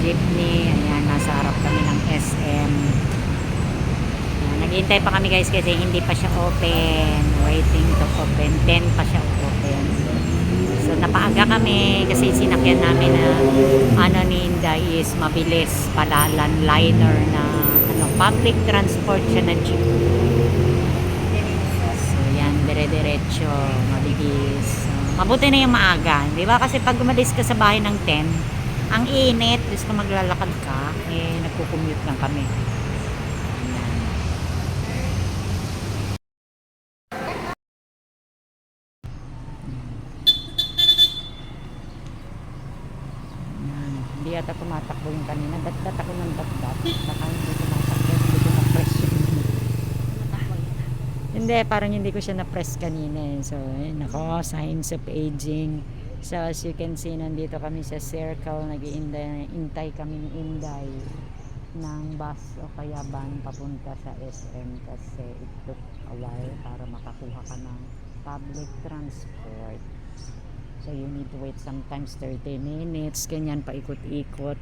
jeepney. Ayan, nasa harap kami ng SM. Naghihintay pa kami guys kasi hindi pa siya open. Waiting to open. 10 pa siya open. So napaaga kami kasi sinakyan namin na ano ni Inday is mabilis pala, landliner na ano, public transport siya na jeep. So yan, dire-diretso, mabilis. So, mabuti na yung maaga, di ba? Kasi pag umalis ka sa bahay ng 10, ang init, gusto ko maglalakad ka, eh nagko-commute lang kami. Hindi yata tumatakbo yung kanina. Dat ako ng dat. Baka hindi tumatakbo. Hindi ko na-press yun. Hindi, parang hindi ko siya na-press kanina. So, ayun ako. Signs of aging. So, as you can see, nandito kami sa circle. Nag-iintay kami ni Inday ng bus o kaya van papunta sa SM kasi it took a while para makakuha ka ng public transport. So you need to wait sometimes 30 minutes, ganyan paikot-ikot.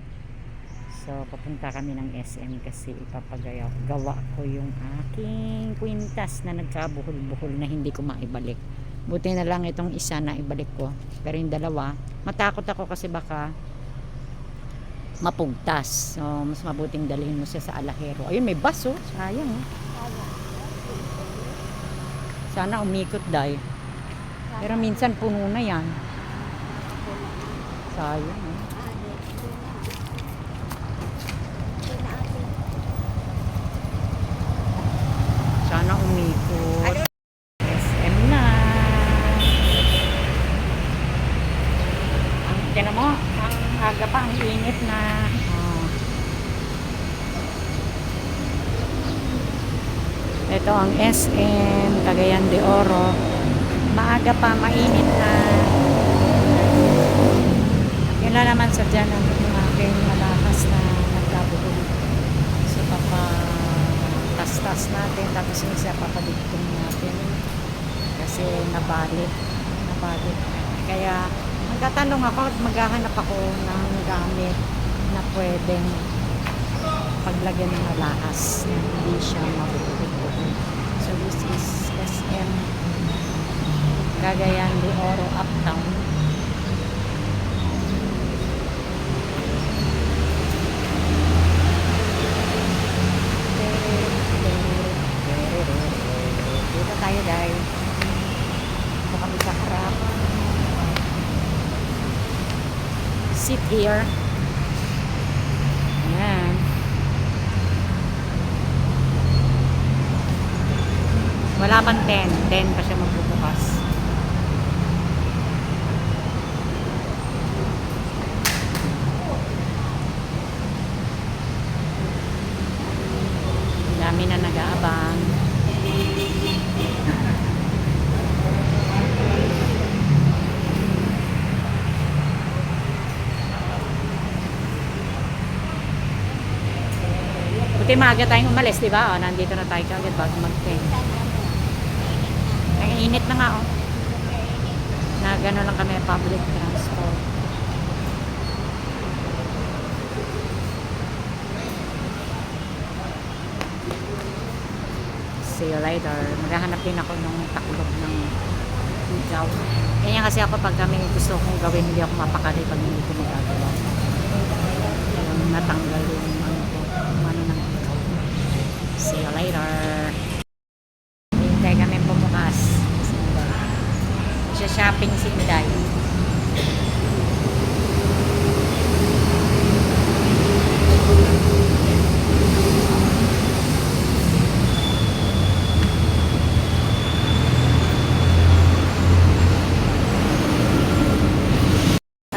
So papunta kami ng SM kasi ipapagawa ko yung aking kwintas na nagkabuhol-buhol na hindi ko maibalik. Buti na lang itong isa na ibalik ko. Pero yung dalawa, matakot ako kasi baka mapugtas. So mas mabuting dalhin mo siya sa alahero. Ayun, may bus oh. Sayang oh. Sana umikot dahil. Pero minsan puno na yan. Sayang eh. Sana umikot. SM na. Ang tinan mo, ang aga pa, ang init na. Ito ang SM Cagayan de Oro. Maaga pa, mainit na. Yun na naman sa dyan ang aking malakas na nagkabuhol. So tas-tas natin, tapos yung isa papaligtong natin kasi nabalit. Kaya magtatanong ako at maghahanap ako ng gamit na pwedeng paglagyan ng alahas na hindi siya mabubuhol. So this is SM Cagayan de Oro Uptown. Dito tayo dahil dito kami sa harap. Sit here. Ayan. Wala pang 10 pa siya magbubukas. Dami na nag-aabang. Buti maaga tayong umalis, di ba? Nandito na tayo kagad bago mag-10. Ang init na nga, oh. Na gano'n lang kami public transport. See you later. Maghahanap din ako ng taklob ng ikaw. Ganyan kasi ako pag kami gusto kong gawin, hindi ako mapakali pag hindi ko magagawa. Yung natanggal yung ano ng ikaw. See you later. Hintay kami bumukas. Siya shopping si Inday.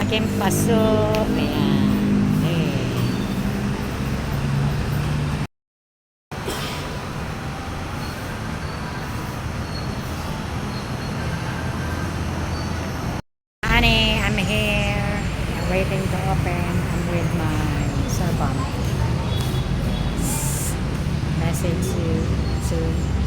Aking paso. Ayan. Honey, I'm here. I'm waiting to open. I'm with my servant. Message you soon.